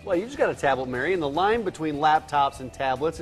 Well, you just got a tablet, Mary, and the line between laptops and tablets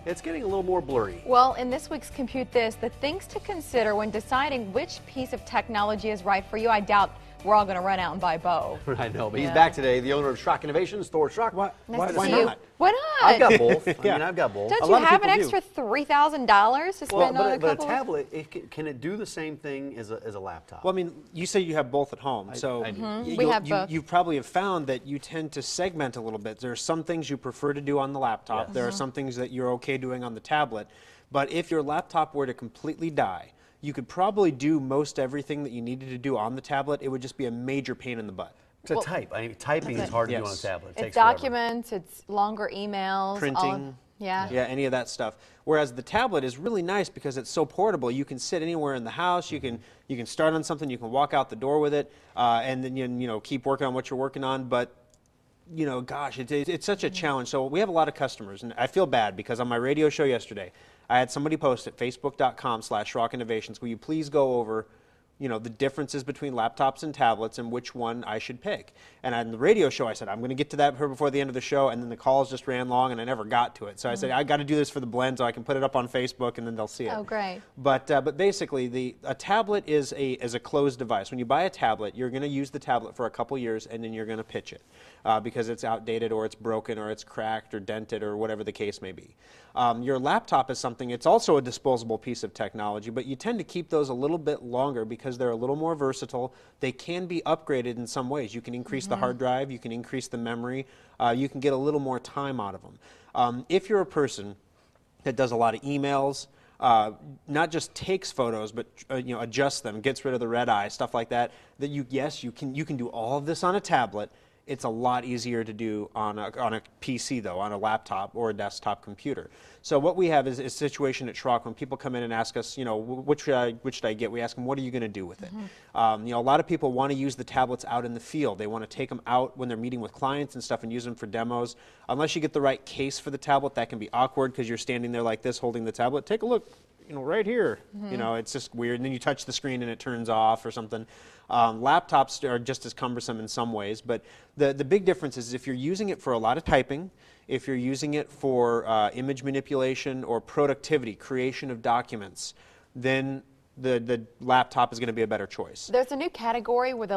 it's getting a little more blurry. Well, in this week's Compute This, the things to consider when deciding which piece of technology is right for you. I doubt we're all going to run out and buy both. I know, but he's back today, the owner of Schrock Innovations, Thor Schrock. Why not? not? Why not? I've got both. I mean, I've got both. Don't you have an extra $3,000 to spend on a couple? But a tablet, can it do the same thing as a laptop? Well, I mean, you say you have both at home, so I do. We have both. You probably have found that you tend to segment a little bit. There are some things you prefer to do on the laptop. Yes. There are some things that you're okay doing on the tablet. But if your laptop were to completely die, you could probably do most everything that you needed to do on the tablet. It would just be a major pain in the butt. To type. I mean, typing is hard to do on a tablet. It It's takes forever. documents, it's longer emails. Printing. Yeah, any of that stuff. Whereas the tablet is really nice because it's so portable. You can sit anywhere in the house. You can start on something. You can walk out the door with it, and then you keep working on what you're working on. But gosh, it's such a challenge. So we have a lot of customers, and I feel bad because on my radio show yesterday, I had somebody post at facebook.com/Schrock Innovations. Will you please go over the differences between laptops and tablets and which one I should pick. And on the radio show, I said, I'm going to get to that before the end of the show, and then the calls just ran long, and I never got to it. So I said, I got to do this for the blend so I can put it up on Facebook, and then they'll see it. Oh, great. But basically, a tablet is a closed device. When you buy a tablet, you're going to use the tablet for a couple years, and then you're going to pitch it because it's outdated or it's broken or it's cracked or dented or whatever the case may be. Your laptop is something, it's also a disposable piece of technology, but you tend to keep those a little bit longer because they're a little more versatile. They can be upgraded in some ways. You can increase the hard drive, you can increase the memory, you can get a little more time out of them. If you're a person that does a lot of emails, not just takes photos, but adjusts them, gets rid of the red eye, stuff like that, you can do all of this on a tablet. It's a lot easier to do on a PC, though, on a laptop or a desktop computer. So what we have is a situation at Schrock when people come in and ask us, which should I get? We ask them, what are you going to do with it? A lot of people want to use the tablets out in the field. They want to take them out when they're meeting with clients and stuff and use them for demos. Unless you get the right case for the tablet, that can be awkward because you're standing there like this holding the tablet. Take a look. Right here, it's just weird. And then you touch the screen and it turns off or something. Laptops are just as cumbersome in some ways, but the big difference is if you're using it for a lot of typing, if you're using it for image manipulation or productivity, creation of documents, then the laptop is going to be a better choice. There's a new category where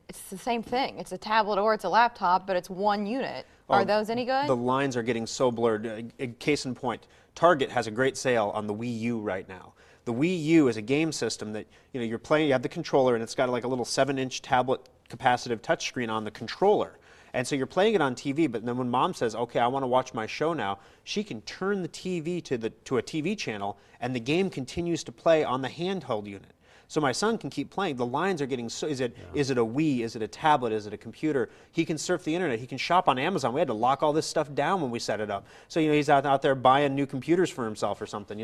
it's the same thing. It's a tablet or it's a laptop, but it's one unit. Are those any good? The lines are getting so blurred. Case in point, Target has a great sale on the Wii U right now. The Wii U is a game system that you're playing. You have the controller, and it's got like a little 7-inch tablet capacitive touchscreen on the controller. And so you're playing it on TV, but then when mom says, okay, I want to watch my show now, she can turn the TV to a TV channel, and the game continues to play on the handheld unit. So my son can keep playing. The lines are getting so, is it a Wii, is it a tablet, is it a computer? He can surf the internet, he can shop on Amazon. We had to lock all this stuff down when we set it up. So he's out there buying new computers for himself or something,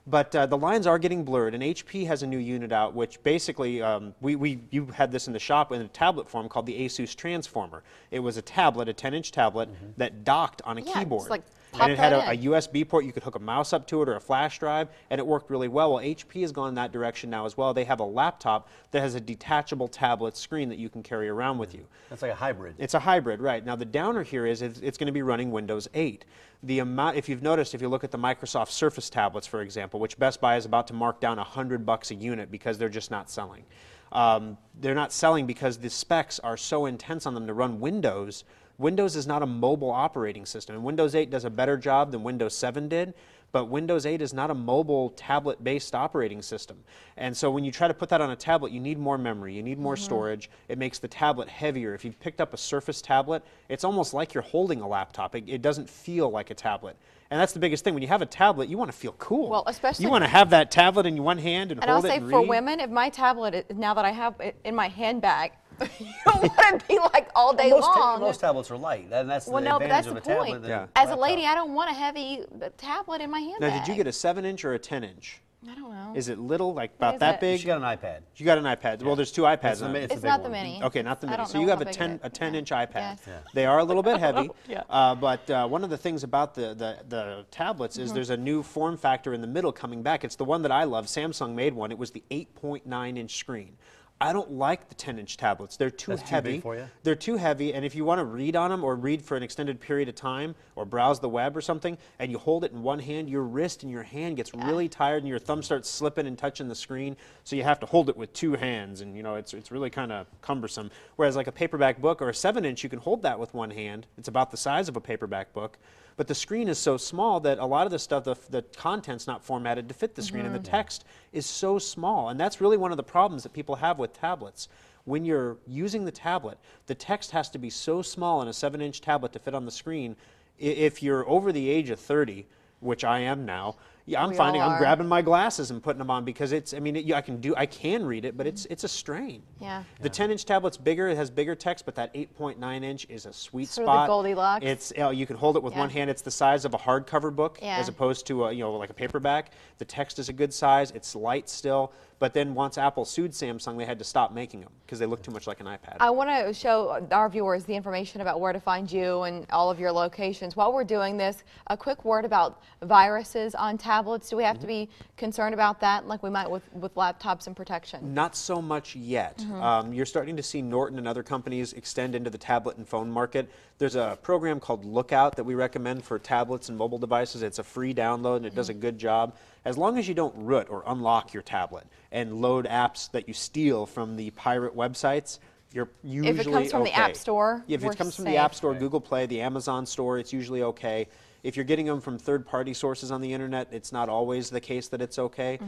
But the lines are getting blurred, and HP has a new unit out, which basically, you had this in the shop in a tablet form called the Asus Transformer. It was a tablet, a 10-inch tablet, that docked on a keyboard. Just like and it had a USB port. You could hook a mouse up to it or a flash drive, and it worked really well. Well, HP has gone in that direction now as well. They have a laptop that has a detachable tablet screen that you can carry around with you. That's like a hybrid. It's a hybrid, right. Now, the downer here is it's going to be running Windows 8. The amount, if you've noticed, if you look at the Microsoft Surface tablets, for example, which Best Buy is about to mark down $100 a unit because they're just not selling. They're not selling because the specs are so intense on them to run Windows. Windows is not a mobile operating system, and Windows 8 does a better job than Windows 7 did, but Windows 8 is not a mobile tablet-based operating system. And so when you try to put that on a tablet, you need more memory, you need more storage. It makes the tablet heavier. If you've picked up a Surface tablet, it's almost like you're holding a laptop. It doesn't feel like a tablet. And that's the biggest thing. When you have a tablet, you want to feel cool. Well, especially you want to have that tablet in one hand and hold it and read. And I'll say for women, if my tablet, now that I have it in my handbag, you don't want to be like all day long. Most tablets are light, and that's the no, but advantage that's of a the point. tablet. Yeah. As a lady, I don't want a heavy tablet in my handbag. Now, did you get a 7-inch or a 10-inch? I don't know. Is it little, like about that big? She got an iPad. You got an iPad. Well, there's two iPads. It's not the mini. Okay, not the I mini. don't So know you have how a big 10-inch iPad. Yes. Yeah. They are a little bit heavy, Yeah. but one of the things about the tablets is there's a new form factor in the middle coming back. It's the one that I love. Samsung made one. It was the 8.9-inch screen. I don't like the 10-inch tablets. They're too That's too heavy. big for you? They're too heavy, and if you want to read on them or read for an extended period of time or browse the web or something, and you hold it in one hand, your wrist and your hand gets really tired and your thumb starts slipping and touching the screen, so you have to hold it with 2 hands, and it's really kind of cumbersome. Whereas like a paperback book or a 7-inch, you can hold that with one hand. It's about the size of a paperback book. But the screen is so small that a lot of the stuff, the content's not formatted to fit the screen, and the text is so small. And that's really one of the problems that people have with tablets. When you're using the tablet, the text has to be so small on a 7-inch tablet to fit on the screen. If you're over the age of 30, which I am now, I'm finding I'm grabbing my glasses and putting them on because it's, I can read it, but it's a strain. Yeah. The 10-inch tablet's bigger, it has bigger text, but that 8.9-inch is a sweet Sort spot. of the Goldilocks. It's, you can hold it with one hand. It's the size of a hardcover book as opposed to like a paperback. The text is a good size. It's light still. But then once Apple sued Samsung, they had to stop making them because they look too much like an iPad. I want to show our viewers the information about where to find you and all of your locations. While we're doing this, a quick word about viruses on tablets. Do we have to be concerned about that like we might with laptops and protection? Not so much yet. You're starting to see Norton and other companies extend into the tablet and phone market. There's a program called Lookout that we recommend for tablets and mobile devices. It's a free download and it does a good job. As long as you don't root or unlock your tablet and load apps that you steal from the pirate websites, you're usually if it comes from the App Store, if it comes from the App Store, Google Play, the Amazon Store, it's usually okay. If you're getting them from third-party sources on the internet, it's not always the case that it's okay.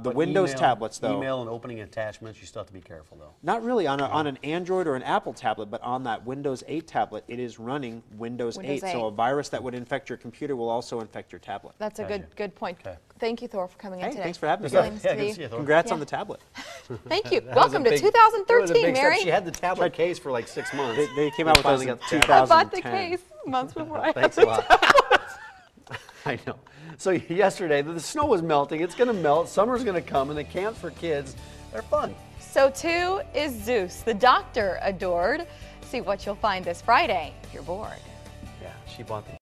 The Windows tablets, though. Email and opening attachments, you still have to be careful, though. Not really on an Android or an Apple tablet, but on that Windows 8 tablet, it is running Windows 8. So a virus that would infect your computer will also infect your tablet. That's a good point. Okay. Thank you, Thor, for coming in today. Thanks for having me. Nice to see you. Congrats on the tablet. Thank you. Welcome to 2013, Mary. She had the tablet case for like 6 months. They came out with those in 2010. I bought the case months before I Thanks a lot. I know. So yesterday, the snow was melting. It's going to melt. Summer's going to come, and the camps for kids, they're fun. So too is Zeus, the doctor adored. See what you'll find this Friday if you're bored. Yeah, she bought the